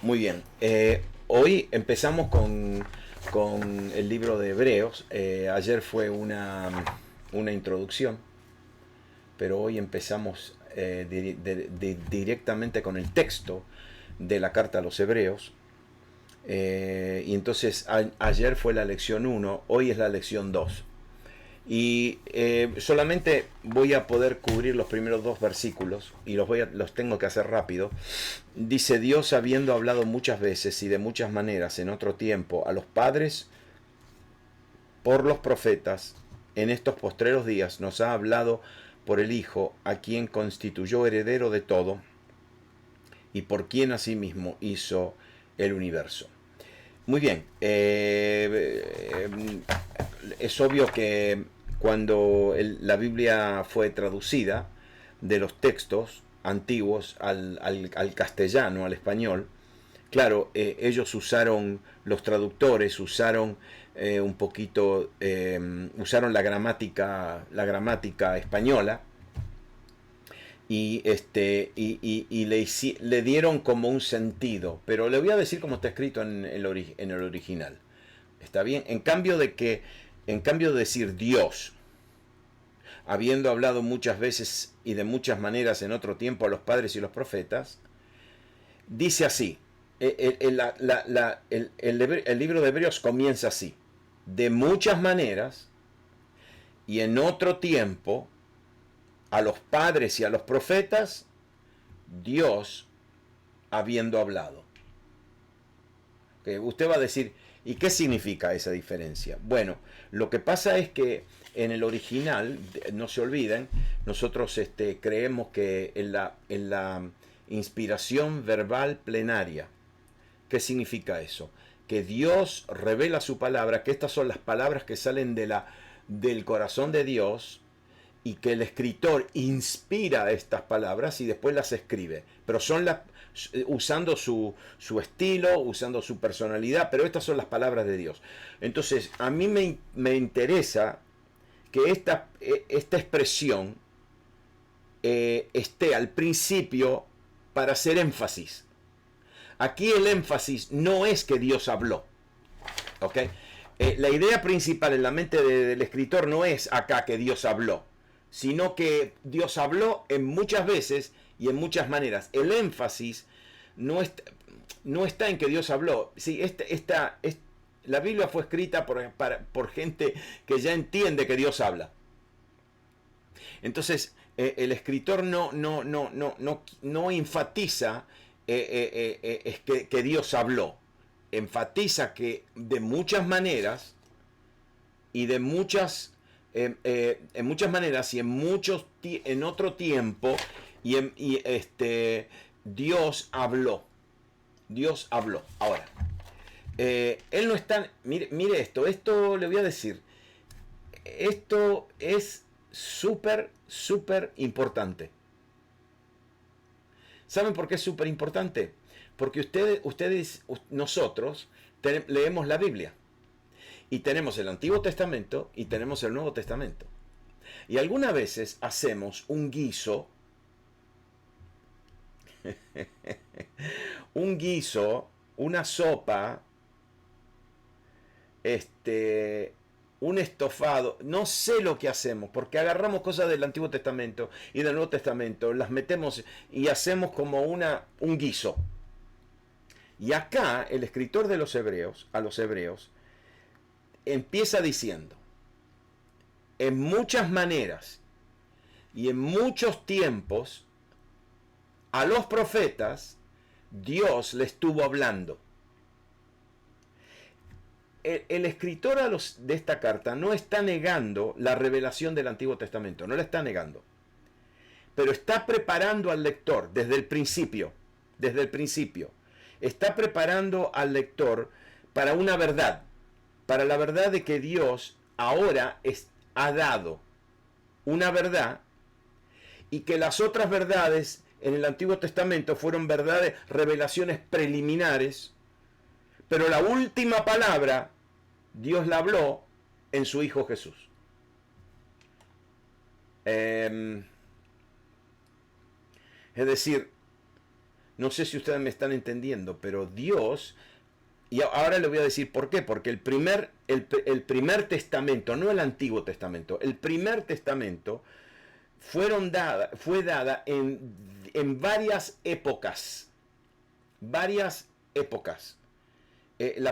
Muy bien. Hoy empezamos con el libro de Hebreos. Ayer fue una introducción, pero hoy empezamos directamente con el texto de la carta a los Hebreos. Y entonces ayer fue la lección uno, hoy es la lección 2. Y solamente voy a poder cubrir los primeros dos versículos y los tengo que hacer rápido. Dice: Dios, habiendo hablado muchas veces y de muchas maneras en otro tiempo a los padres por los profetas, en estos postreros días nos ha hablado por el Hijo, a quien constituyó heredero de todo y por quien asimismo hizo el universo. Muy bien, es obvio que cuando la Biblia fue traducida de los textos antiguos al castellano, al español, claro, ellos usaron, los traductores usaron un poquito, usaron la gramática española y le dieron como un sentido, pero le voy a decir cómo está escrito en el original. ¿Está bien? En cambio de decir Dios, habiendo hablado muchas veces y de muchas maneras en otro tiempo a los padres y los profetas, dice así, el libro de Hebreos comienza así: de muchas maneras y en otro tiempo a los padres y a los profetas, Dios habiendo hablado. Que usted va a decir, ¿y qué significa esa diferencia? Bueno, lo que pasa es que en el original, no se olviden, nosotros creemos que en la inspiración verbal plenaria. ¿Qué significa eso? Que Dios revela su palabra, que estas son las palabras que salen del corazón de Dios, y que el escritor inspira estas palabras y después las escribe. Pero usando su estilo, usando su personalidad, pero estas son las palabras de Dios. Entonces, a mí me interesa que esta expresión esté al principio para hacer énfasis. Aquí el énfasis no es que Dios habló, ¿ok? La idea principal en la mente del escritor no es acá que Dios habló, sino que Dios habló en muchas veces y en muchas maneras. El énfasis no está en que Dios habló. Sí, la Biblia fue escrita por gente que ya entiende que Dios habla. Entonces, el escritor no enfatiza que Dios habló. Enfatiza que de muchas maneras y en muchas maneras y en otro tiempo Dios habló. Dios habló. Ahora, él no está. Mire esto le voy a decir. Esto es súper, súper importante. ¿Saben por qué es súper importante? Porque nosotros leemos la Biblia. Y tenemos el Antiguo Testamento y tenemos el Nuevo Testamento. Y algunas veces hacemos un guiso, una sopa, un estofado, no sé lo que hacemos, porque agarramos cosas del Antiguo Testamento y del Nuevo Testamento, las metemos y hacemos como un guiso. Y acá el escritor de los Hebreos, a los Hebreos, empieza diciendo: en muchas maneras y en muchos tiempos a los profetas Dios le estuvo hablando. El escritor de esta carta no está negando la revelación del Antiguo Testamento, no la está negando, pero está preparando al lector desde el principio, está preparando al lector para una verdad, para la verdad de que Dios ahora ha dado una verdad, y que las otras verdades en el Antiguo Testamento fueron verdades, revelaciones preliminares, pero la última palabra Dios la habló en su Hijo Jesús. Es decir, No sé si ustedes me están entendiendo, pero Dios, y ahora le voy a decir por qué, porque el primer testamento, no el Antiguo Testamento, el primer testamento fue dada en varias épocas, la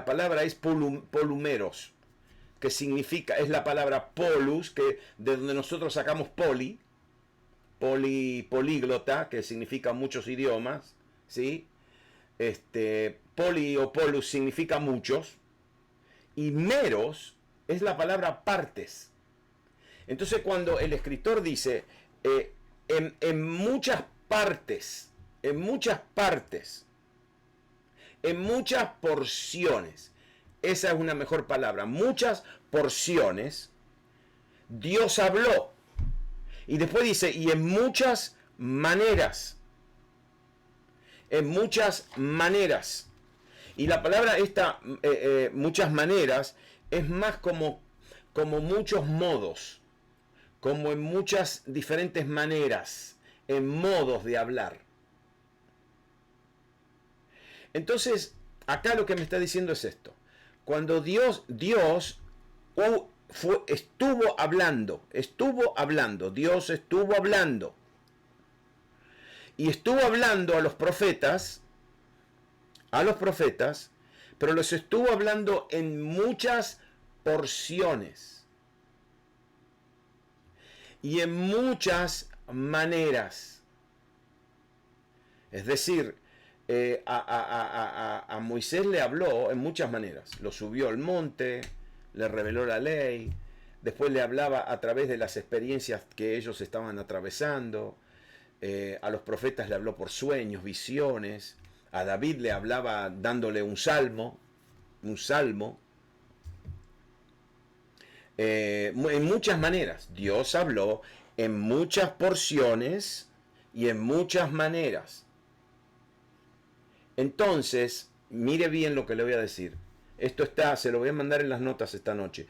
palabra es polumeros, que significa, es la palabra polus, que de donde nosotros sacamos políglota, que significa muchos idiomas, ¿sí? Poli o polus significa muchos, y meros es la palabra partes. Entonces cuando el escritor dice en muchas partes, en muchas porciones, esa es una mejor palabra, muchas porciones, Dios habló. Y después dice, y en muchas maneras. En muchas maneras. Y la palabra esta, muchas maneras, es más como muchos modos, como en muchas diferentes maneras, en modos de hablar. Entonces, acá lo que me está diciendo es esto. Cuando Dios estuvo hablando, Dios estuvo hablando. Y estuvo hablando a los profetas, pero los estuvo hablando en muchas porciones y en muchas maneras. Es decir, a Moisés le habló en muchas maneras. Lo subió al monte, le reveló la ley, después le hablaba a través de las experiencias que ellos estaban atravesando. A los profetas le habló por sueños, visiones. A David le hablaba dándole un salmo. En muchas maneras. Dios habló en muchas porciones y en muchas maneras. Entonces, mire bien lo que le voy a decir. Esto se lo voy a mandar en las notas esta noche.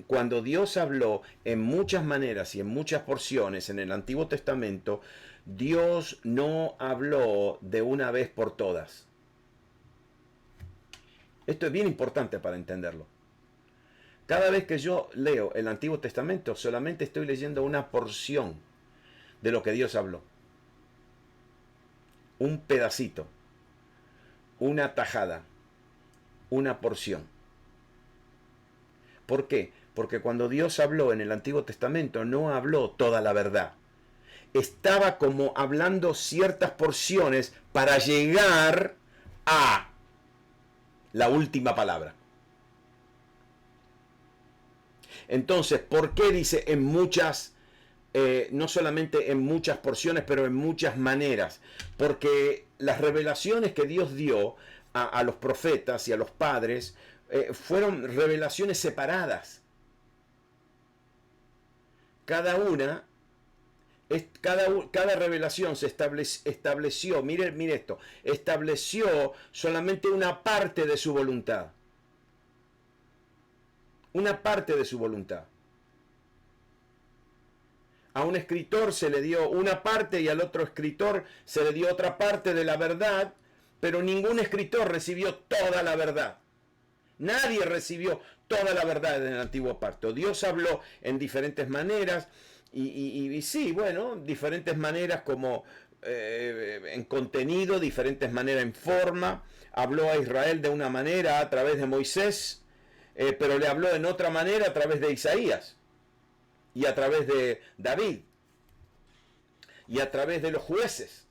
Cuando Dios habló en muchas maneras y en muchas porciones en el Antiguo Testamento, Dios no habló de una vez por todas. Esto es bien importante para entenderlo. Cada vez que yo leo el Antiguo Testamento, solamente estoy leyendo una porción de lo que Dios habló. Un pedacito, una tajada, una porción. ¿Por qué? Porque cuando Dios habló en el Antiguo Testamento, no habló toda la verdad. Estaba como hablando ciertas porciones para llegar a la última palabra. Entonces, ¿por qué dice en muchas, no solamente en muchas porciones, pero en muchas maneras? Porque las revelaciones que Dios dio a los profetas y a los padres fueron revelaciones separadas. Cada revelación se estableció, mire esto, estableció solamente una parte de su voluntad. Una parte de su voluntad. A un escritor se le dio una parte y al otro escritor se le dio otra parte de la verdad, pero ningún escritor recibió toda la verdad. Nadie recibió toda la verdad en el antiguo pacto. Dios habló en diferentes maneras y sí, bueno, diferentes maneras como en contenido, diferentes maneras en forma. Habló a Israel de una manera a través de Moisés, pero le habló en otra manera a través de Isaías y a través de David y a través de los jueces.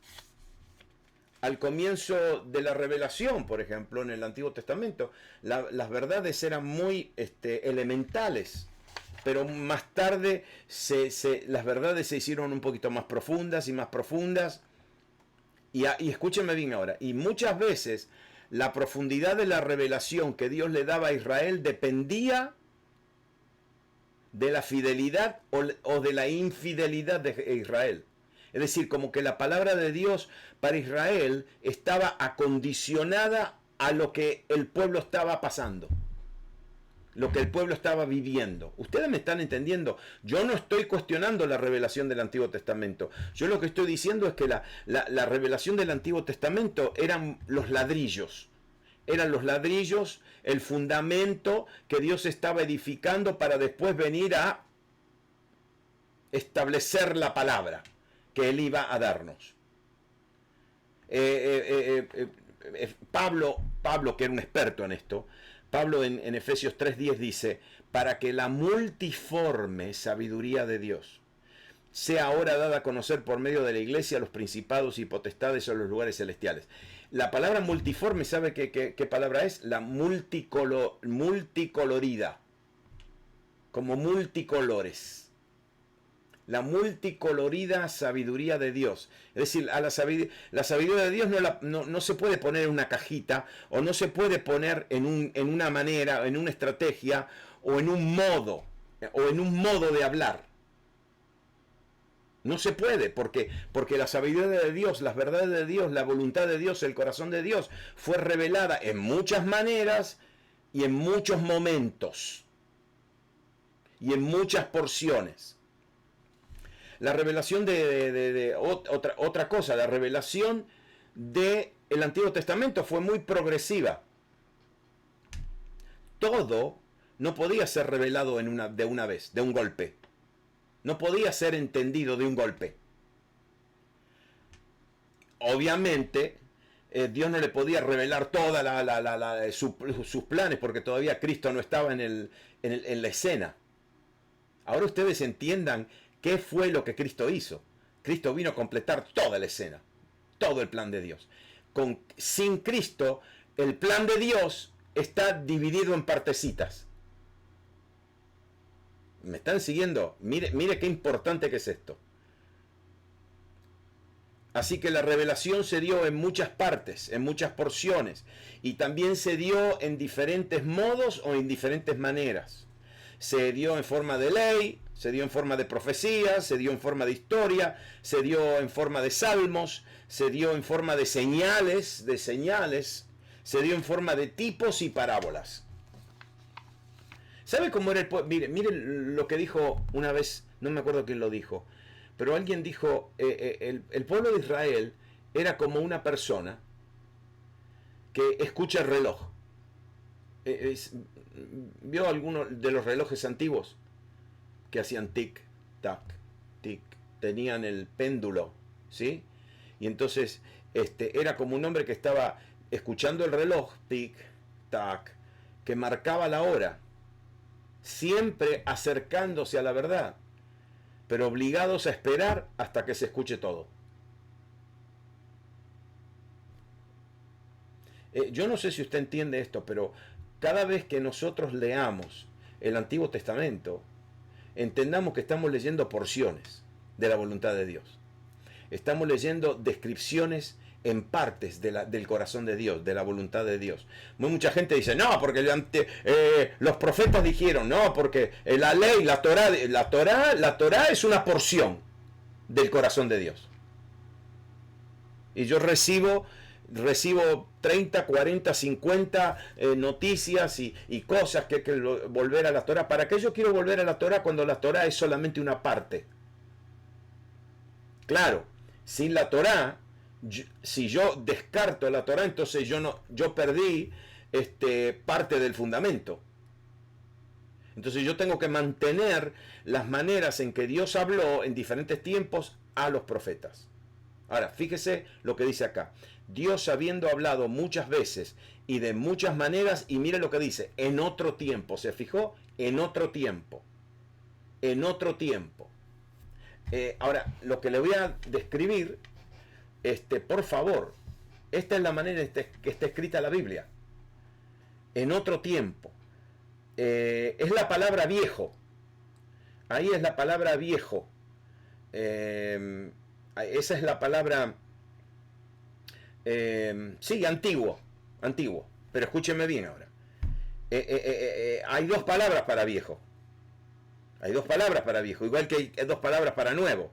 Al comienzo de la revelación, por ejemplo, en el Antiguo Testamento, las verdades eran muy elementales, pero más tarde las verdades se hicieron un poquito más profundas y más profundas. Y escúchenme bien ahora, y muchas veces la profundidad de la revelación que Dios le daba a Israel dependía de la fidelidad o de la infidelidad de Israel. Es decir, como que la palabra de Dios para Israel estaba acondicionada a lo que el pueblo estaba pasando. lo que el pueblo estaba viviendo. Ustedes me están entendiendo. Yo no estoy cuestionando la revelación del Antiguo Testamento. Yo lo que estoy diciendo es que la revelación del Antiguo Testamento eran los ladrillos. Eran los ladrillos, el fundamento que Dios estaba edificando para después venir a establecer la palabra que Él iba a darnos. Pablo, que era un experto en esto, Pablo en Efesios 3:10 dice, para que la multiforme sabiduría de Dios sea ahora dada a conocer por medio de la iglesia a los principados y potestades en los lugares celestiales. La palabra multiforme, ¿sabe qué palabra es? La multicolorida, como multicolores. La multicolorida sabiduría de Dios. Es decir, la sabiduría de Dios no se puede poner en una cajita, o no se puede poner en una manera, en una estrategia, o en un modo de hablar. No se puede, porque la sabiduría de Dios, las verdades de Dios, la voluntad de Dios, el corazón de Dios, fue revelada en muchas maneras y en muchos momentos. Y en muchas porciones. La revelación otra cosa, la revelación del Antiguo Testamento fue muy progresiva. Todo no podía ser revelado de una vez, de un golpe. No podía ser entendido de un golpe. Obviamente, Dios no le podía revelar toda sus planes, porque todavía Cristo no estaba en la escena. Ahora ustedes entiendan qué fue lo que Cristo hizo. Cristo vino a completar toda la escena, todo el plan de Dios. Sin Cristo, el plan de Dios está dividido en partecitas. ¿Me están siguiendo? Mire qué importante que es esto. Así que la revelación se dio en muchas partes, en muchas porciones, y también se dio en diferentes modos o en diferentes maneras. Se dio en forma de ley, se dio en forma de profecía, se dio en forma de historia, se dio en forma de salmos, se dio en forma de señales, se dio en forma de tipos y parábolas. ¿Sabe cómo era el pueblo? Mire lo que dijo una vez, no me acuerdo quién lo dijo, pero alguien dijo, el pueblo de Israel era como una persona que escucha el reloj. ¿Vio alguno de los relojes antiguos que hacían tic, tac, tic? Tenían el péndulo, ¿sí? Y entonces era como un hombre que estaba escuchando el reloj, tic, tac, que marcaba la hora, siempre acercándose a la verdad, pero obligados a esperar hasta que se escuche todo. Yo no sé si usted entiende esto, pero cada vez que nosotros leamos el Antiguo Testamento, entendamos que estamos leyendo porciones de la voluntad de Dios. Estamos leyendo descripciones en partes del corazón de Dios, de la voluntad de Dios. Mucha gente dice, no, porque los profetas dijeron, no, porque la ley, la Torá es una porción del corazón de Dios. Y yo recibo 30, 40, 50 noticias y cosas que volver a la Torá. ¿Para qué yo quiero volver a la Torá cuando la Torá es solamente una parte? Claro, sin la Torá, si yo descarto la Torá, entonces yo perdí parte del fundamento. Entonces yo tengo que mantener las maneras en que Dios habló en diferentes tiempos a los profetas. Ahora, fíjese lo que dice acá. Dios habiendo hablado muchas veces y de muchas maneras, y mire lo que dice, en otro tiempo. ¿Se fijó? En otro tiempo. En otro tiempo. Ahora, lo que le voy a describir, por favor, esta es la manera en que está escrita la Biblia. En otro tiempo. Es la palabra viejo. Ahí es la palabra viejo. Esa es la palabra, sí, antiguo, pero escúchenme bien ahora. Hay dos palabras para viejo. Hay dos palabras para viejo, igual que hay dos palabras para nuevo.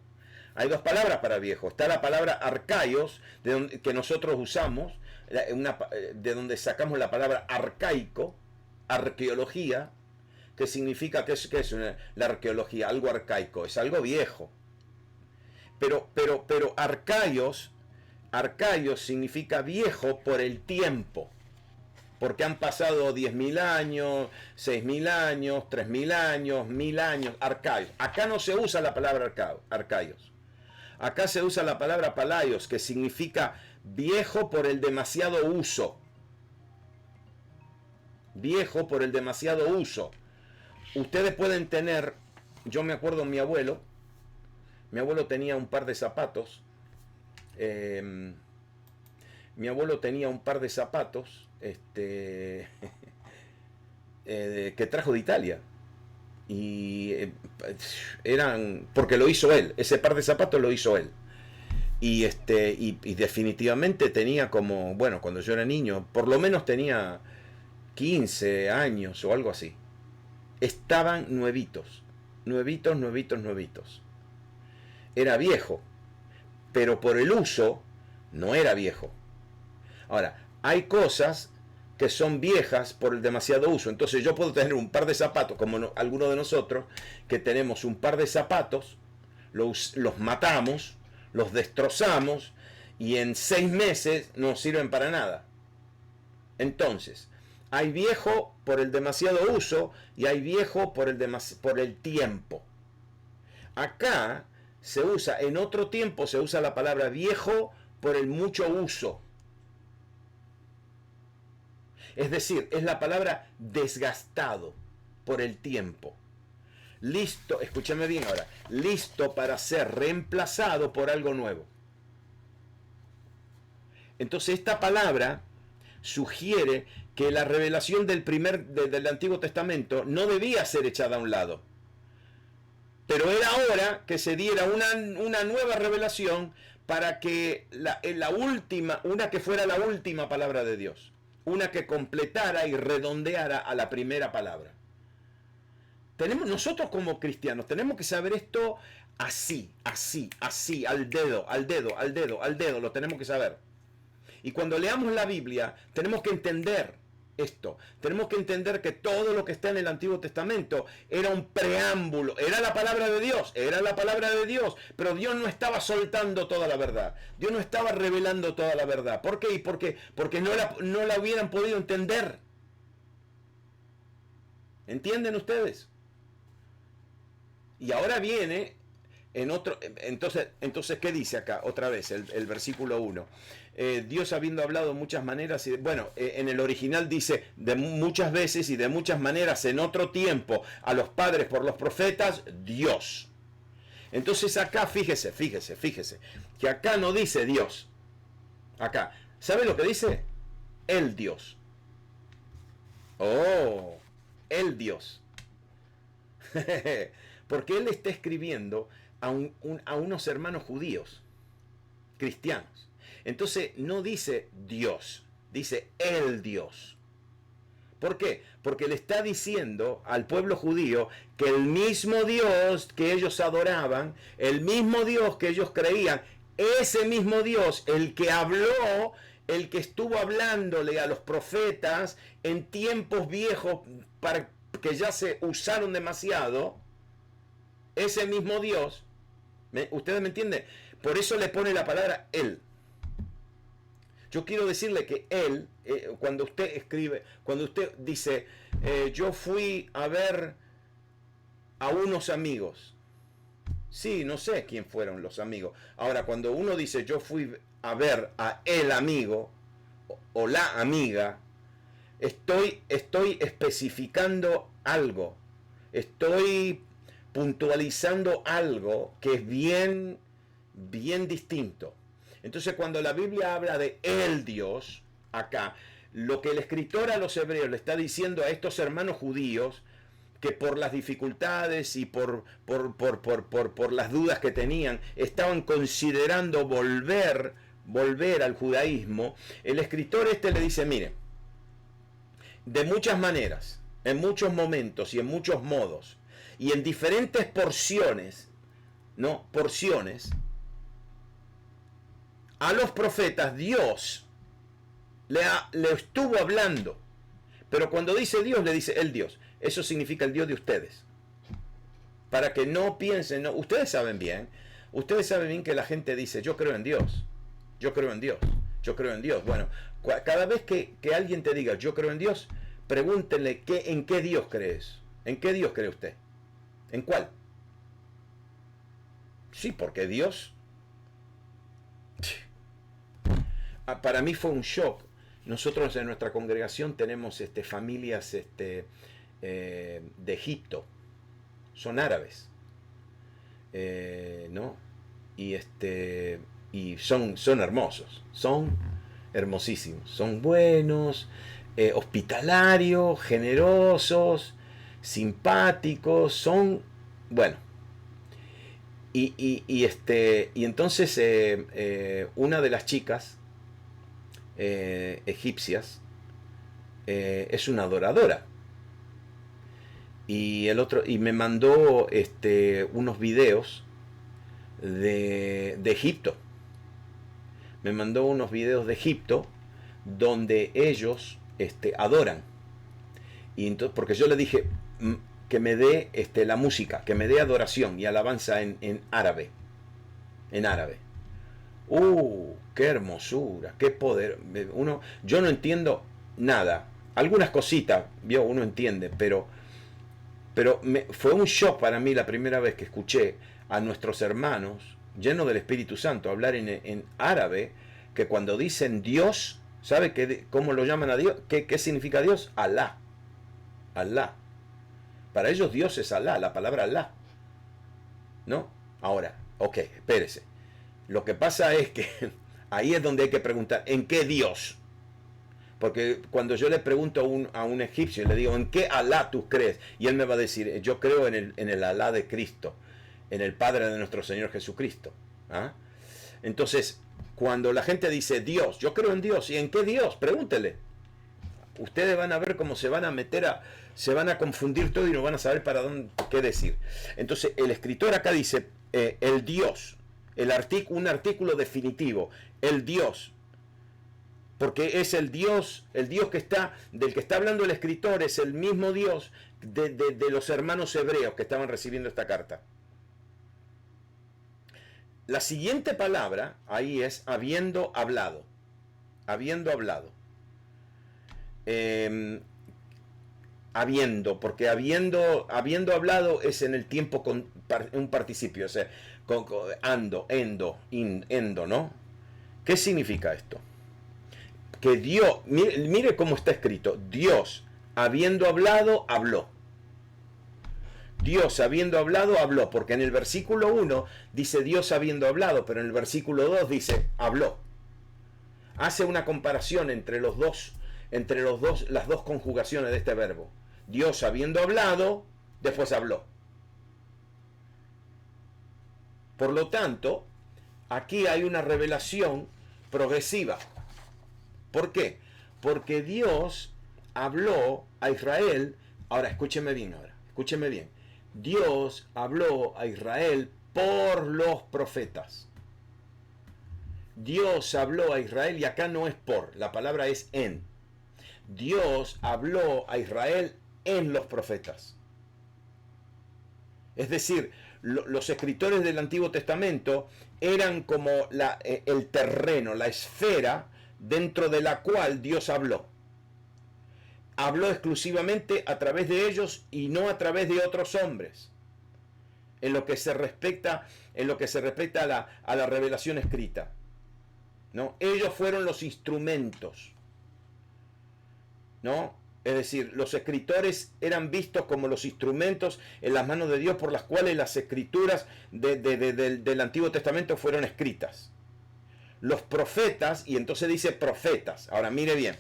Hay dos palabras para viejo. Está la palabra arcaios, que nosotros usamos, de donde sacamos la palabra arcaico, arqueología, que significa que es la arqueología, algo arcaico, es algo viejo. Pero arcaios significa viejo por el tiempo. Porque han pasado 10.000 años, 6.000 años, 3.000 años, 1.000 años, arcaios. Acá no se usa la palabra arcaios. Acá se usa la palabra palaios, que significa viejo por el demasiado uso. Viejo por el demasiado uso. Ustedes pueden tener, yo me acuerdo mi abuelo tenía un par de zapatos. Mi abuelo tenía un par de zapatos que trajo de Italia. Y eran, porque lo hizo él, ese par de zapatos lo hizo él. Y definitivamente tenía como, bueno, cuando yo era niño, por lo menos tenía 15 años o algo así. Estaban nuevitos. Era viejo, pero por el uso no era viejo. Ahora, hay cosas que son viejas por el demasiado uso. Entonces yo puedo tener un par de zapatos, como algunos de nosotros, que tenemos un par de zapatos, los matamos, los destrozamos, y en 6 meses no sirven para nada. Entonces, hay viejo por el demasiado uso y hay viejo por el tiempo. Acá se usa, en otro tiempo se usa la palabra viejo por el mucho uso. Es decir, es la palabra desgastado por el tiempo. Listo, escúchame bien ahora, listo para ser reemplazado por algo nuevo. Entonces esta palabra sugiere que la revelación del Antiguo Testamento no debía ser echada a un lado. Pero era hora que se diera una nueva revelación para que una que fuera la última palabra de Dios. Una que completara y redondeara a la primera palabra. Nosotros como cristianos tenemos que saber esto así, al dedo, lo tenemos que saber. Y cuando leamos la Biblia, tenemos que entender esto. Tenemos que entender que todo lo que está en el Antiguo Testamento era un preámbulo, era la palabra de Dios, pero Dios no estaba soltando toda la verdad. Dios no estaba revelando toda la verdad. ¿Por qué? Porque no la hubieran podido entender. ¿Entienden ustedes? Y ahora viene en otro, entonces ¿qué dice acá? Otra vez, el versículo 1. Dios habiendo hablado de muchas maneras, en el original dice de muchas veces y de muchas maneras en otro tiempo a los padres por los profetas, Dios. Entonces acá fíjese, que acá no dice Dios. Acá, ¿sabe lo que dice? El Dios. Oh, el Dios. Porque él está escribiendo a unos hermanos judíos, cristianos. Entonces no dice Dios, dice el Dios. ¿Por qué? Porque le está diciendo al pueblo judío que el mismo Dios que ellos adoraban, el mismo Dios que ellos creían, ese mismo Dios, el que habló, el que estuvo hablándole a los profetas en tiempos viejos para que ya se usaron demasiado, ese mismo Dios, ¿ustedes me entienden? Por eso le pone la palabra él. Yo quiero decirle que él, cuando usted escribe, cuando usted dice, yo fui a ver a unos amigos. Sí, no sé quién fueron los amigos. Ahora, cuando uno dice, yo fui a ver a el amigo o la amiga, estoy especificando algo. Estoy puntualizando algo que es bien distinto. Entonces, cuando la Biblia habla de el Dios, acá, lo que el escritor a los hebreos le está diciendo a estos hermanos judíos, que por las dificultades y por las dudas que tenían, estaban considerando volver al judaísmo, el escritor le dice, mire, de muchas maneras, en muchos momentos y en muchos modos, y en diferentes porciones, a los profetas Dios le estuvo hablando. Pero cuando dice Dios, le dice el Dios. Eso significa el Dios de ustedes. Para que no piensen, no, ustedes saben bien que la gente dice, yo creo en Dios, yo creo en Dios, yo creo en Dios. Bueno, cada vez que alguien te diga, yo creo en Dios, pregúntenle, ¿en qué Dios crees? ¿En qué Dios cree usted? ¿En cuál? Sí, porque Dios... Para mí fue un shock. Nosotros en nuestra congregación tenemos familias de Egipto. Son árabes. ¿No? Y son hermosos. Son hermosísimos. Son buenos, hospitalarios, generosos, simpáticos. Son, bueno. Y entonces una de las chicas egipcias es una adoradora y me mandó unos videos de Egipto. Me mandó unos videos de Egipto donde ellos adoran. Y entonces, porque yo le dije que me dé la música, que me dé adoración y alabanza en árabe. En árabe. Qué hermosura, qué poder. Yo no entiendo nada. Algunas cositas, uno entiende, pero fue un shock para mí la primera vez que escuché a nuestros hermanos, llenos del Espíritu Santo, hablar en árabe, que cuando dicen Dios, ¿sabe cómo lo llaman a Dios? ¿Qué significa Dios? Alá. Alá. Para ellos Dios es Alá, la palabra Alá. ¿No? Ahora, ok, espérese. Lo que pasa es que ahí es donde hay que preguntar, ¿en qué Dios? Porque cuando yo le pregunto a un egipcio y le digo, ¿en qué Alá tú crees? Y él me va a decir, yo creo en el Alá de Cristo, en el Padre de nuestro Señor Jesucristo. ¿Ah? Entonces, cuando la gente dice Dios, yo creo en Dios, ¿y en qué Dios? Pregúntele. Ustedes van a ver cómo se van a se van a confundir todo y no van a saber para dónde, qué decir. Entonces, el escritor acá dice, el Dios. Un artículo definitivo, el Dios, porque es el Dios del que está hablando el escritor, es el mismo Dios de los hermanos hebreos que estaban recibiendo esta carta. La siguiente palabra ahí es habiendo hablado, habiendo hablado. Porque habiendo hablado es en el tiempo con un participio, o sea, endo, ¿no? ¿Qué significa esto? Que Dios, mire cómo está escrito, Dios, habiendo hablado, habló. Dios, habiendo hablado, habló, porque en el versículo 1 dice Dios habiendo hablado, pero en el versículo 2 dice habló. Hace una comparación entre las dos conjugaciones de este verbo. Dios habiendo hablado, después habló. Por lo tanto, aquí hay una revelación progresiva. ¿Por qué? Porque Dios habló a Israel. Ahora, escúcheme bien. Dios habló a Israel por los profetas. Dios habló a Israel, y acá no es por, la palabra es en. Dios habló a Israel en los profetas. Es decir, los escritores del Antiguo Testamento eran como el terreno, la esfera dentro de la cual Dios habló. Habló exclusivamente a través de ellos y no a través de otros hombres. En lo que se respecta a la revelación escrita. ¿No? Ellos fueron los instrumentos. ¿No? Es decir, los escritores eran vistos como los instrumentos en las manos de Dios por las cuales las escrituras del Antiguo Testamento fueron escritas. Los profetas, y entonces dice profetas. Ahora mire bien,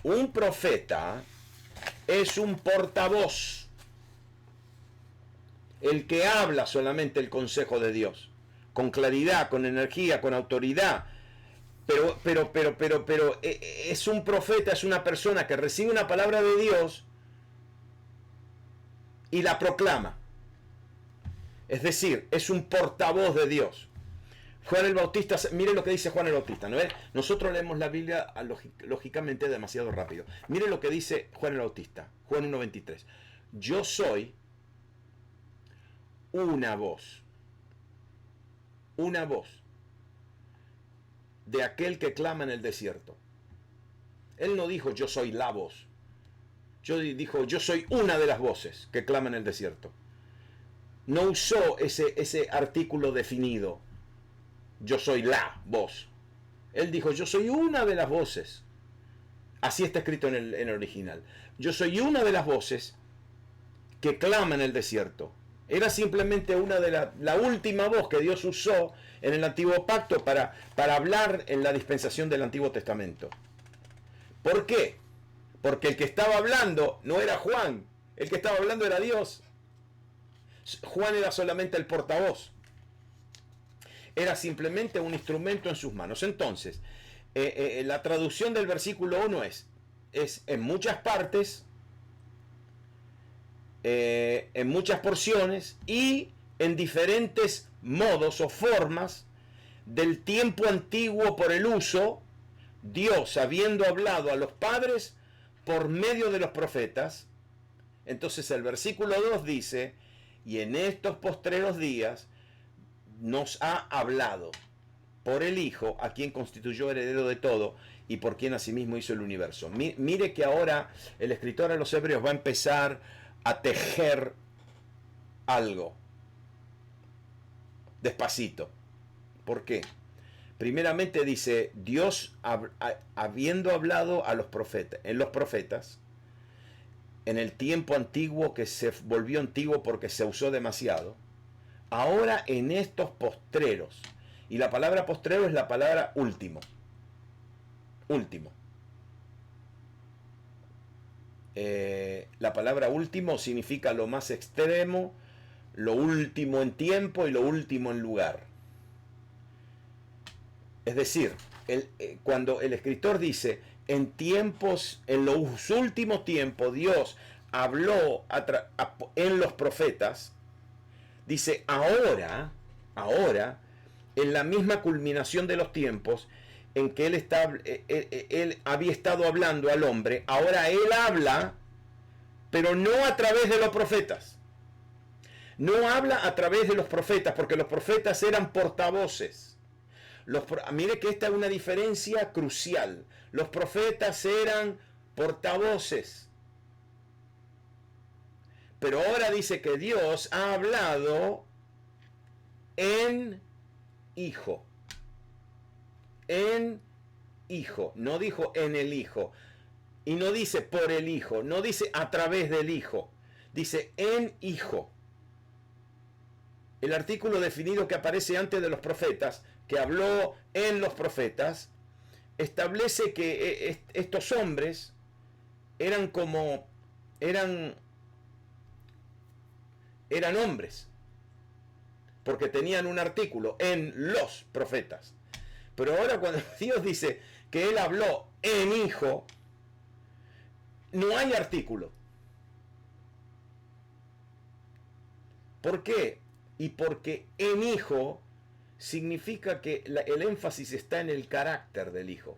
un profeta es un portavoz, el que habla solamente el consejo de Dios, con claridad, con energía, con autoridad. Pero es un profeta, es una persona que recibe una palabra de Dios y la proclama. Es decir, es un portavoz de Dios. Juan el Bautista, mire lo que dice Juan el Bautista, ¿no es? Nosotros leemos la Biblia lógicamente demasiado rápido. Mire lo que dice Juan el Bautista, Juan 1:23. yo soy una voz de aquel que clama en el desierto. Él no dijo yo soy la voz. Dijo yo soy una de las voces que clama en el desierto. No usó ese artículo definido. Yo soy la voz. Él dijo yo soy una de las voces. Así está escrito en el original. Yo soy una de las voces que clama en el desierto. Era simplemente una de la última voz que Dios usó en el Antiguo Pacto para hablar en la dispensación del Antiguo Testamento. ¿Por qué? Porque el que estaba hablando no era Juan, el que estaba hablando era Dios. Juan era solamente el portavoz. Era simplemente un instrumento en sus manos. Entonces, la traducción del versículo 1 es en muchas partes, en muchas porciones y en diferentes modos o formas del tiempo antiguo por el uso, Dios habiendo hablado a los padres por medio de los profetas. Entonces el versículo 2 dice, y en estos postreros días nos ha hablado por el Hijo, a quien constituyó heredero de todo y por quien asimismo hizo el universo. Mire que ahora el escritor a los Hebreos va a empezar a tejer algo despacito. ¿Por qué? Primeramente dice, Dios habiendo hablado a los profetas, en el tiempo antiguo que se volvió antiguo porque se usó demasiado, ahora en estos postreros, y la palabra postrero es la palabra último. La palabra último significa lo más extremo, lo último en tiempo y lo último en lugar. Es decir, cuando el escritor dice, en los últimos tiempos, Dios habló en los profetas, dice, ahora, en la misma culminación de los tiempos, en que él había estado hablando al hombre, ahora él habla, pero no a través de los profetas. No habla a través de los profetas, porque los profetas eran portavoces. Mire que esta es una diferencia crucial. Los profetas eran portavoces. Pero ahora dice que Dios ha hablado en Hijo. En Hijo. No dijo en el Hijo. Y no dice por el Hijo. No dice a través del Hijo. Dice en Hijo. El artículo definido que aparece antes de los profetas, que habló en los profetas, establece que estos hombres eran hombres, porque tenían un artículo en los profetas. Pero ahora cuando Dios dice que Él habló en Hijo, no hay artículo. ¿Por qué? Y porque en Hijo significa que el énfasis está en el carácter del Hijo.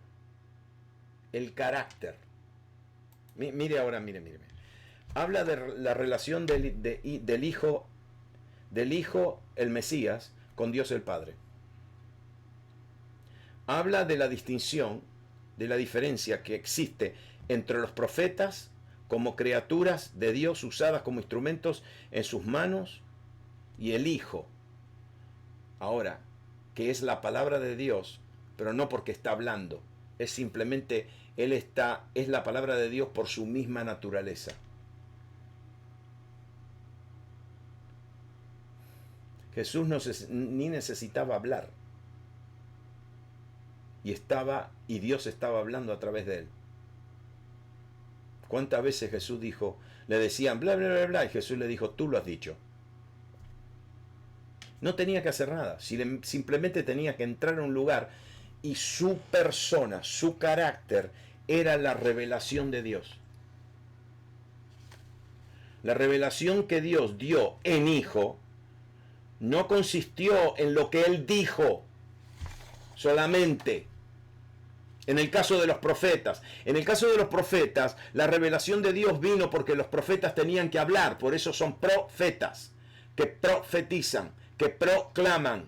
El carácter. Mire ahora, mire. Habla de la relación del Hijo, el Mesías, con Dios el Padre. Habla de la distinción, de la diferencia que existe entre los profetas como criaturas de Dios usadas como instrumentos en sus manos y el Hijo. Ahora, que es la palabra de Dios, pero no porque está hablando, es simplemente es la palabra de Dios por su misma naturaleza. Jesús ni necesitaba hablar. Y Dios estaba hablando a través de él. ¿Cuántas veces Jesús le decían bla, bla, bla, bla, y Jesús le dijo, tú lo has dicho? No tenía que hacer nada, simplemente tenía que entrar a un lugar y su persona, su carácter, era la revelación de Dios. La revelación que Dios dio en Hijo no consistió en lo que Él dijo solamente, En el caso de los profetas. En el caso de los profetas, la revelación de Dios vino porque los profetas tenían que hablar. Por eso son profetas, que profetizan, que proclaman.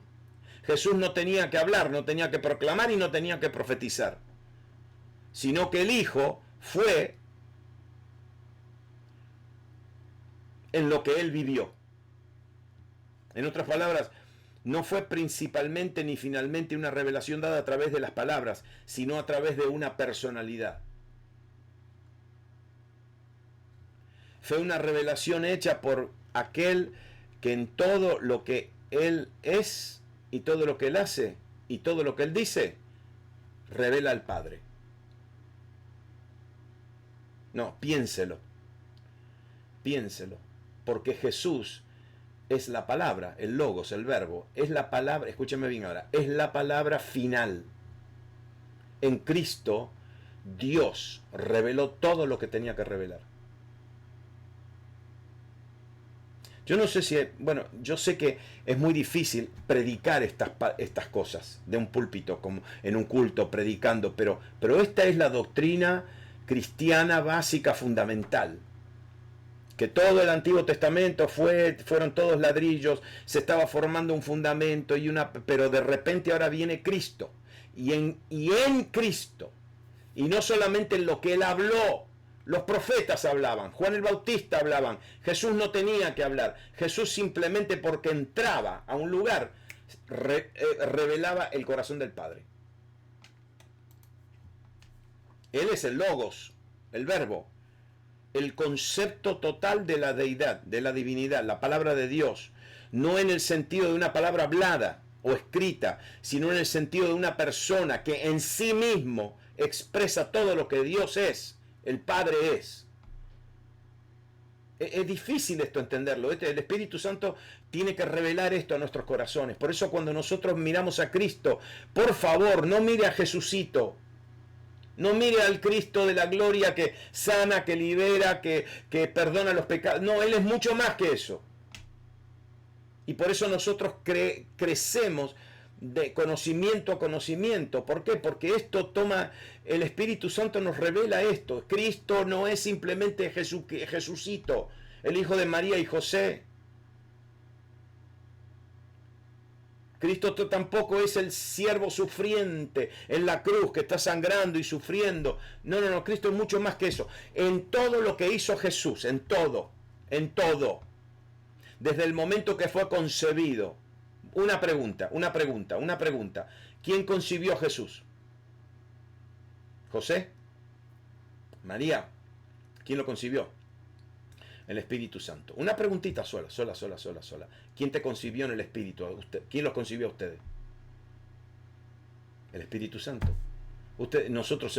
Jesús no tenía que hablar, no tenía que proclamar y no tenía que profetizar. Sino que el Hijo fue en lo que él vivió. En otras palabras, no fue principalmente ni finalmente una revelación dada a través de las palabras, sino a través de una personalidad. Fue una revelación hecha por aquel que en todo lo que él es y todo lo que él hace y todo lo que él dice, revela al Padre. No, piénselo. Piénselo. Porque Jesús es la palabra, el logos, el verbo, es la palabra, escúchame bien ahora, es la palabra final. En Cristo, Dios reveló todo lo que tenía que revelar. Yo no sé si, bueno, yo sé que es muy difícil predicar estas cosas de un púlpito, como en un culto, predicando, pero esta es la doctrina cristiana básica, fundamental. Que todo el Antiguo Testamento fueron todos ladrillos, se estaba formando un fundamento, pero de repente ahora viene Cristo. Y en Cristo, y no solamente en lo que él habló, los profetas hablaban, Juan el Bautista hablaban, Jesús no tenía que hablar, Jesús simplemente porque entraba a un lugar, revelaba el corazón del Padre. Él es el logos, el verbo, el concepto total de la deidad, de la divinidad, la palabra de Dios, no en el sentido de una palabra hablada o escrita, sino en el sentido de una persona que en sí mismo expresa todo lo que Dios es, el Padre es. Es difícil esto entenderlo. El Espíritu Santo tiene que revelar esto a nuestros corazones. Por eso cuando nosotros miramos a Cristo, por favor, no mire a Jesucito. No mire al Cristo de la gloria que sana, que libera, que perdona los pecados. No, Él es mucho más que eso. Y por eso nosotros crecemos de conocimiento a conocimiento. ¿Por qué? Porque esto el Espíritu Santo nos revela esto. Cristo no es simplemente Jesucito, el hijo de María y José. Cristo tampoco es el siervo sufriente en la cruz que está sangrando y sufriendo. No, Cristo es mucho más que eso. En todo lo que hizo Jesús, en todo. Desde el momento que fue concebido. Una pregunta. ¿Quién concibió a Jesús? ¿José? ¿María? ¿Quién lo concibió? El Espíritu Santo. Una preguntita sola. ¿Quién te concibió en el Espíritu? ¿Quién los concibió a ustedes? El Espíritu Santo. Nosotros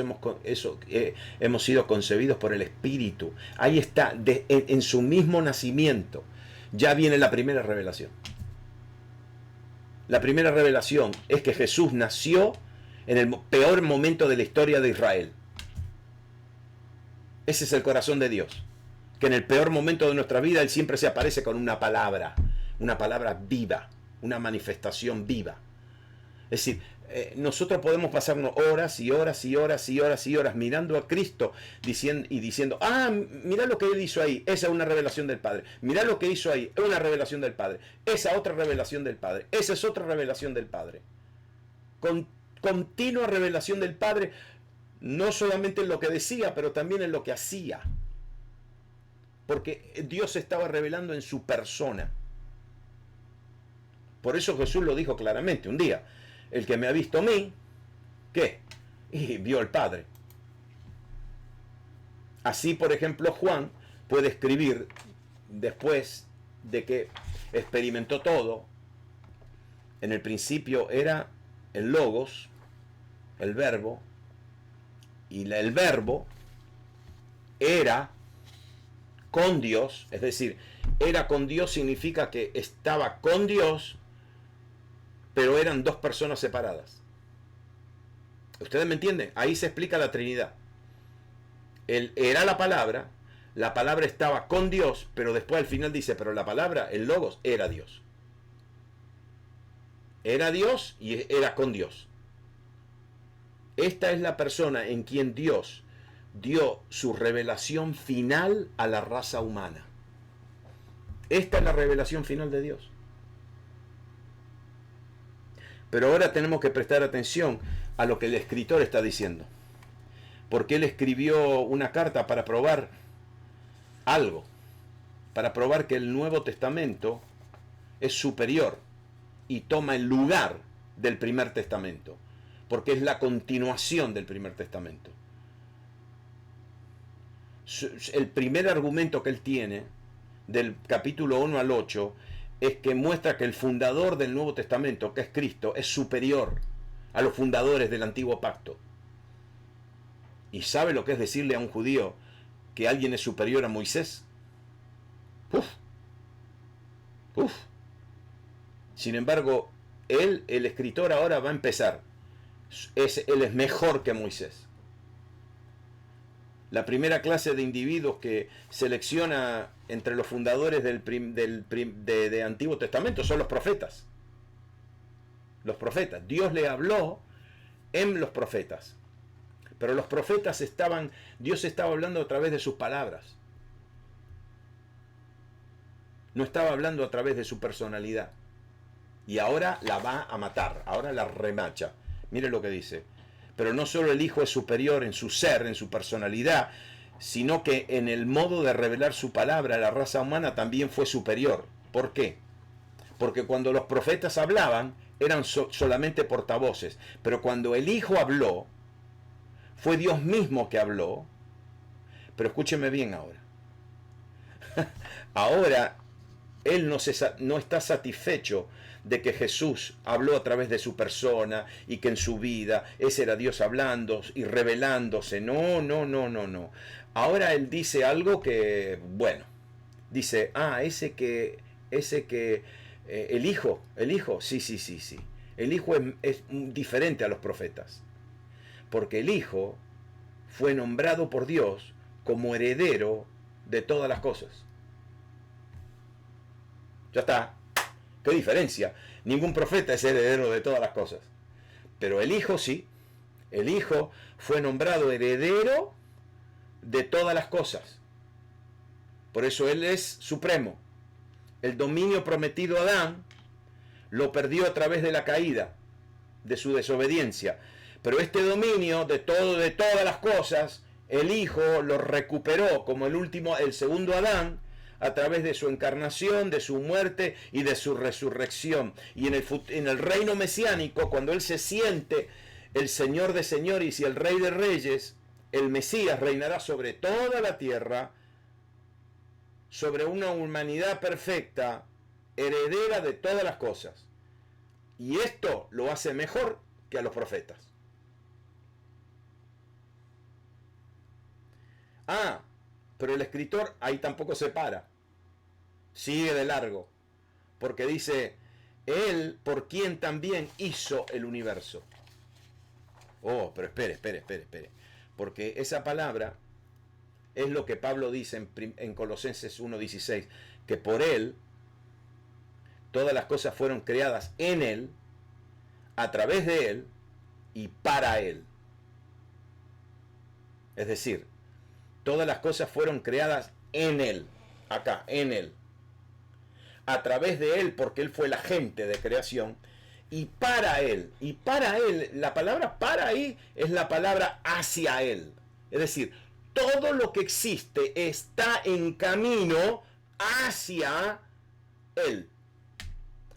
hemos sido concebidos por el Espíritu. Ahí está, en su mismo nacimiento. Ya viene la primera revelación. La primera revelación es que Jesús nació en el peor momento de la historia de Israel. Ese es el corazón de Dios. Que en el peor momento de nuestra vida Él siempre se aparece con una palabra viva, una manifestación viva. Es decir, nosotros podemos pasarnos horas y horas mirando a Cristo diciendo, mira lo que Él hizo ahí, esa es una revelación del Padre. Mira lo que hizo ahí, es una revelación del Padre. Esa otra revelación del Padre. Esa es otra revelación del Padre. Continua revelación del Padre, no solamente en lo que decía, pero también en lo que hacía. Porque Dios se estaba revelando en su persona. Por eso Jesús lo dijo claramente un día. El que me ha visto a mí, ¿qué? Y vio al Padre. Así, por ejemplo, Juan puede escribir después de que experimentó todo. En el principio era el Logos, el Verbo, y el Verbo era con Dios, es decir, era con Dios significa que estaba con Dios, pero eran dos personas separadas. ¿Ustedes me entienden? Ahí se explica la Trinidad. Él era la palabra estaba con Dios, pero después al final dice, pero la palabra, el Logos, era Dios. Era Dios y era con Dios. Esta es la persona en quien Dios dio su revelación final a la raza humana. Esta es la revelación final de Dios. Pero ahora tenemos que prestar atención a lo que el escritor está diciendo. Porque él escribió una carta para probar algo. Para probar que el Nuevo Testamento es superior y toma el lugar del Primer Testamento. Porque es la continuación del Primer Testamento. El primer argumento que él tiene, del capítulo 1 al 8, es que muestra que el fundador del Nuevo Testamento, que es Cristo, es superior a los fundadores del Antiguo Pacto. ¿Y sabe lo que es decirle a un judío que alguien es superior a Moisés? Uf. Uf. Sin embargo, él, el escritor, ahora va a empezar. Él es mejor que Moisés. La primera clase de individuos que selecciona entre los fundadores de Antiguo Testamento son los profetas. Los profetas. Dios le habló en los profetas. Pero los profetas Dios estaba hablando a través de sus palabras. No estaba hablando a través de su personalidad. Y ahora la va a matar, ahora la remacha. Mire lo que dice. Pero no solo el Hijo es superior en su ser, en su personalidad, sino que en el modo de revelar su palabra, la raza humana también fue superior. ¿Por qué? Porque cuando los profetas hablaban, eran solamente portavoces. Pero cuando el Hijo habló, fue Dios mismo que habló. Pero escúcheme bien ahora. Ahora, Él no está satisfecho de que Jesús habló a través de su persona y que en su vida ese era Dios hablando y revelándose. No. Ahora Él dice algo que, bueno, dice, el Hijo, sí. El Hijo es diferente a los profetas. Porque el Hijo fue nombrado por Dios como heredero de todas las cosas. Ya está. ¿Qué diferencia? Ningún profeta es heredero de todas las cosas. Pero el Hijo sí. El Hijo fue nombrado heredero de todas las cosas. Por eso Él es supremo. El dominio prometido a Adán lo perdió a través de la caída, de su desobediencia. Pero este dominio de todas las cosas, el Hijo lo recuperó como el segundo Adán, a través de su encarnación, de su muerte y de su resurrección. Y en el reino mesiánico, cuando Él se siente el Señor de señores y el Rey de reyes, el Mesías reinará sobre toda la tierra, sobre una humanidad perfecta, heredera de todas las cosas. Y esto lo hace mejor que a los profetas. Pero el escritor ahí tampoco se para. Sigue de largo. Porque dice, Él por quien también hizo el universo. Pero espere. Porque esa palabra es lo que Pablo dice en Colosenses 1:16. Que por Él todas las cosas fueron creadas en Él, a través de Él y para Él. Es decir, todas las cosas fueron creadas en Él, acá, en Él. A través de Él, porque Él fue el agente de creación, y para Él. Y para Él, la palabra para ahí es la palabra hacia Él. Es decir, todo lo que existe está en camino hacia Él.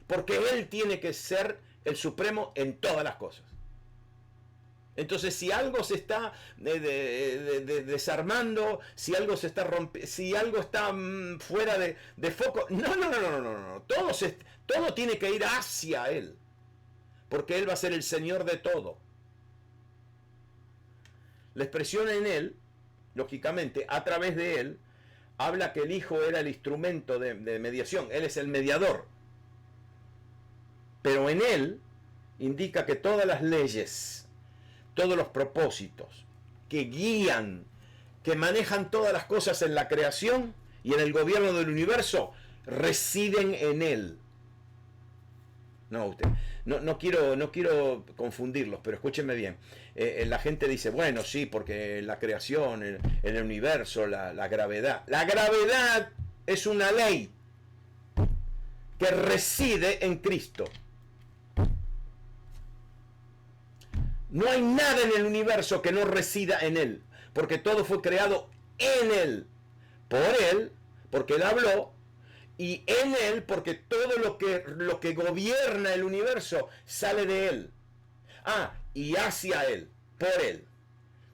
Porque Él tiene que ser el supremo en todas las cosas. Entonces, si algo se está desarmando, si algo se está rompiendo, si algo está fuera de foco, no. Todo tiene que ir hacia Él. Porque Él va a ser el Señor de todo. La expresión en Él, lógicamente, a través de Él, habla que el Hijo era el instrumento de mediación. Él es el mediador. Pero en Él indica que todas las leyes, todos los propósitos que guían, que manejan todas las cosas en la creación y en el gobierno del universo, residen en Él. No quiero confundirlos, pero escúchenme bien. la gente dice, bueno, sí, porque la creación, en el universo, la gravedad. La gravedad es una ley que reside en Cristo. No hay nada en el universo que no resida en Él, porque todo fue creado en Él, por Él, porque Él habló, y en Él, porque todo lo que gobierna el universo sale de Él. Ah, y hacia Él, por Él.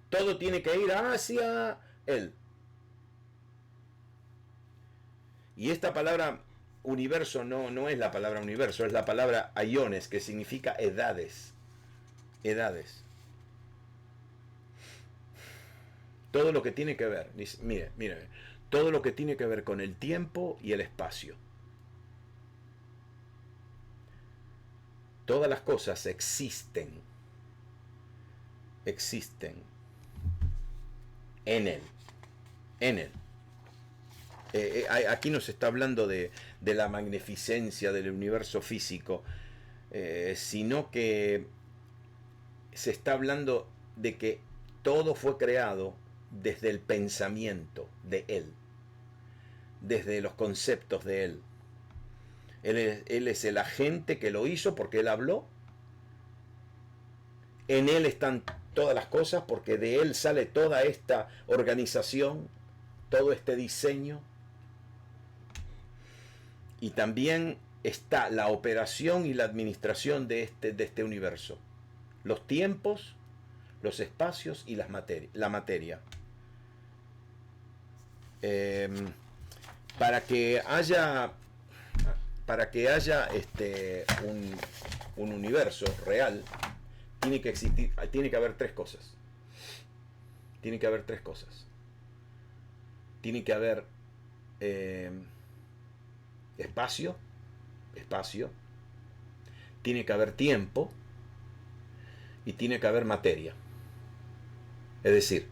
Todo tiene que ir hacia Él. Y esta palabra universo no es la palabra universo, es la palabra aiones, que significa edades. Edades. Todo lo que tiene que ver, mire, todo lo que tiene que ver con el tiempo y el espacio. Todas las cosas existen en Él. En Él. Aquí no se está hablando de la magnificencia del universo físico, sino que se está hablando de que todo fue creado desde el pensamiento de Él, desde los conceptos de Él. Él es el agente que lo hizo porque Él habló. En Él están todas las cosas porque de Él sale toda esta organización, todo este diseño. Y también está la operación y la administración de este universo. Los tiempos, los espacios y la materia. Para que haya un universo real, tiene que haber tres cosas. Tiene que haber tres cosas. Tiene que haber espacio, tiene que haber tiempo y tiene que haber materia. Es decir,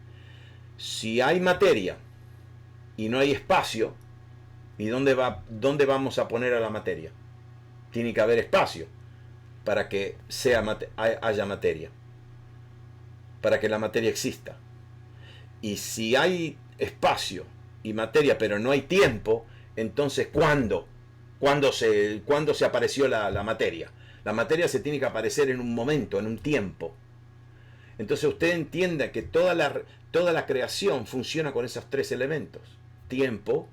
si hay materia y no hay espacio, ¿y dónde vamos a poner a la materia? Tiene que haber espacio para que haya materia, para que la materia exista. Y si hay espacio y materia, pero no hay tiempo, entonces ¿cuándo se apareció la materia? La materia se tiene que aparecer en un momento, en un tiempo. Entonces usted entienda que toda la creación funciona con esos tres elementos: tiempo,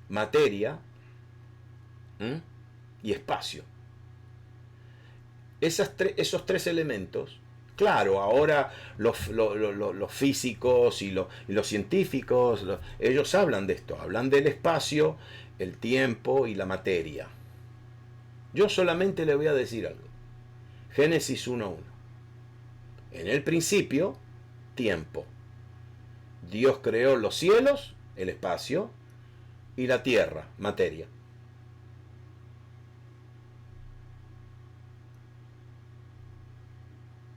materia y espacio. Esos tres elementos, claro, ahora los físicos y los científicos, ellos hablan de esto, hablan del espacio, el tiempo y la materia. Yo solamente le voy a decir algo. Génesis 1:1. En el principio, tiempo. Dios creó los cielos, el espacio, y la tierra, materia.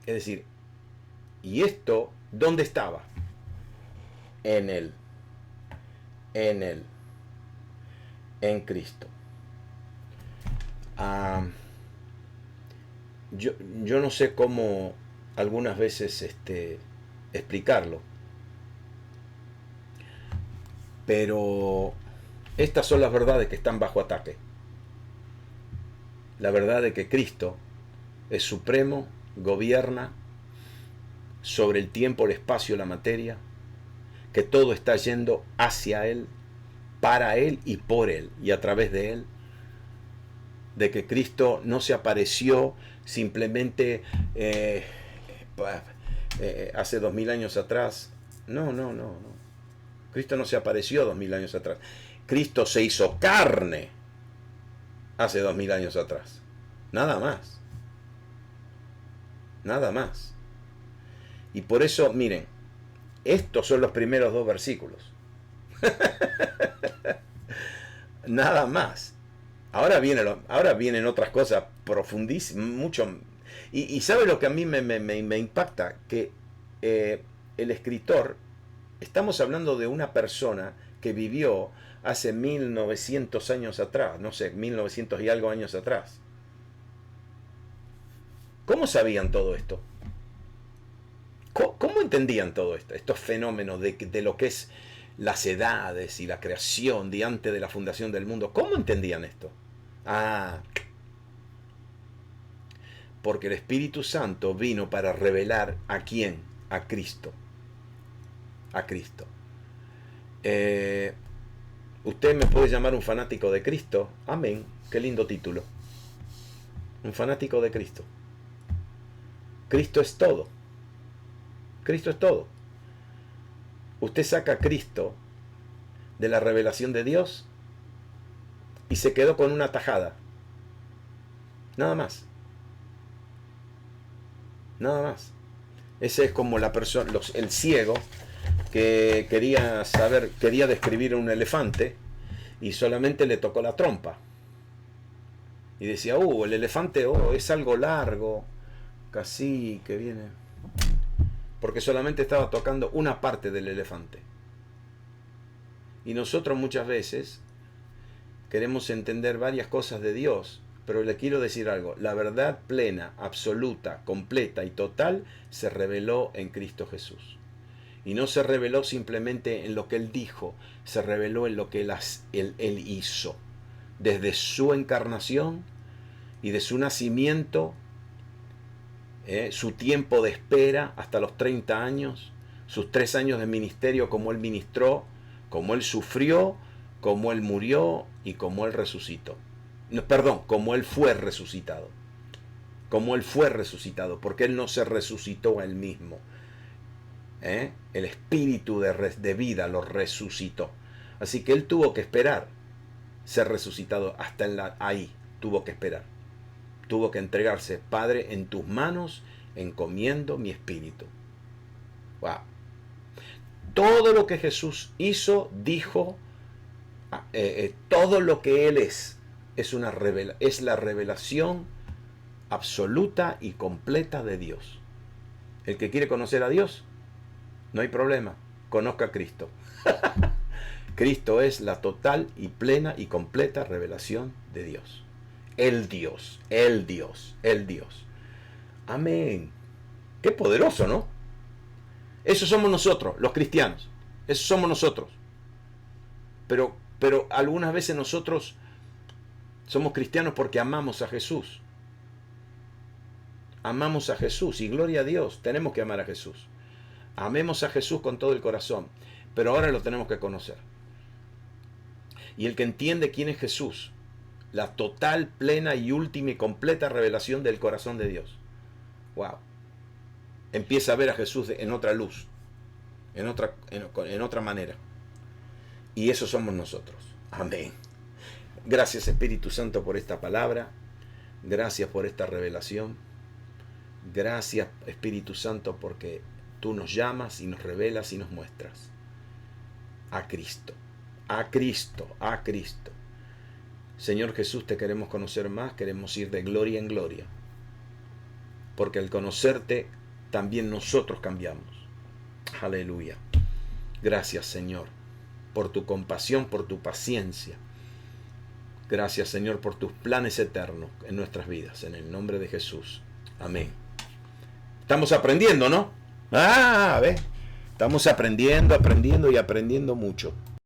Es decir, ¿y esto dónde estaba? En Él. En Él. En Cristo. Yo no sé cómo algunas veces explicarlo, pero estas son las verdades que están bajo ataque. La verdad de que Cristo es supremo, gobierna sobre el tiempo, el espacio, la materia, que todo está yendo hacia Él, para Él y por Él y a través de Él, de que Cristo no se apareció simplemente hace 2000 años atrás. No. Cristo no se apareció 2000 años atrás. Cristo se hizo carne hace 2000 años atrás. Nada más. Nada más. Y por eso, miren, estos son los primeros 2 versículos. Nada más. Ahora vienen otras cosas profundísimas, mucho. Y ¿sabe lo que a mí me impacta? Que el escritor, estamos hablando de una persona que vivió hace 1900 años atrás, no sé, 1900 y algo años atrás. ¿Cómo sabían todo esto? entendían todo esto? Estos fenómenos de lo que es las edades y la creación diante de la fundación del mundo. ¿Cómo entendían esto? Porque el Espíritu Santo vino para revelar ¿a quién? A Cristo. A Cristo. Usted me puede llamar un fanático de Cristo. Amén. Qué lindo título. Un fanático de Cristo. Cristo es todo. Cristo es todo. Usted saca a Cristo de la revelación de Dios y se quedó con una tajada. Nada más. Nada más. Ese es como la persona, el ciego que quería describir un elefante y solamente le tocó la trompa. Y decía, el elefante es algo largo, casi que viene. Porque solamente estaba tocando una parte del elefante. Y nosotros muchas veces queremos entender varias cosas de Dios, pero le quiero decir algo, la verdad plena, absoluta, completa y total se reveló en Cristo Jesús. Y no se reveló simplemente en lo que Él dijo, se reveló en lo que Él hizo. Desde su encarnación y de su nacimiento, su tiempo de espera hasta los 30 años, sus 3 años de ministerio, como Él ministró, como Él sufrió, como Él murió y como Él resucitó. No, perdón, como Él fue resucitado. Como Él fue resucitado, porque Él no se resucitó a Él mismo. El espíritu de vida lo resucitó. Así que Él tuvo que esperar ser resucitado hasta ahí. Tuvo que esperar. Tuvo que entregarse. Padre, en tus manos encomiendo mi espíritu. Wow. Todo lo que Jesús hizo, dijo, todo lo que Él es la revelación absoluta y completa de Dios. El que quiere conocer a Dios, no hay problema, conozca a Cristo. Cristo es la total y plena y completa revelación de Dios. El Dios, el Dios, el Dios. Amén. Qué poderoso, ¿no? Eso somos nosotros, los cristianos. Eso somos nosotros. Pero algunas veces nosotros somos cristianos porque amamos a Jesús. Amamos a Jesús y gloria a Dios. Tenemos que amar a Jesús. Amemos a Jesús con todo el corazón. Pero ahora lo tenemos que conocer. Y el que entiende quién es Jesús, la total, plena y última y completa revelación del corazón de Dios. Wow. Empieza a ver a Jesús en otra luz, en otra manera. Y eso somos nosotros. Amén. Gracias, Espíritu Santo, por esta palabra. Gracias por esta revelación. Gracias, Espíritu Santo, porque tú nos llamas y nos revelas y nos muestras a Cristo. A Cristo, a Cristo. Señor Jesús, te queremos conocer más, queremos ir de gloria en gloria. Porque al conocerte, también nosotros cambiamos. Aleluya. Gracias, Señor, por tu compasión, por tu paciencia. Gracias, Señor, por tus planes eternos en nuestras vidas. En el nombre de Jesús. Amén. Estamos aprendiendo, ¿no? ¿Ves? Estamos aprendiendo y aprendiendo mucho.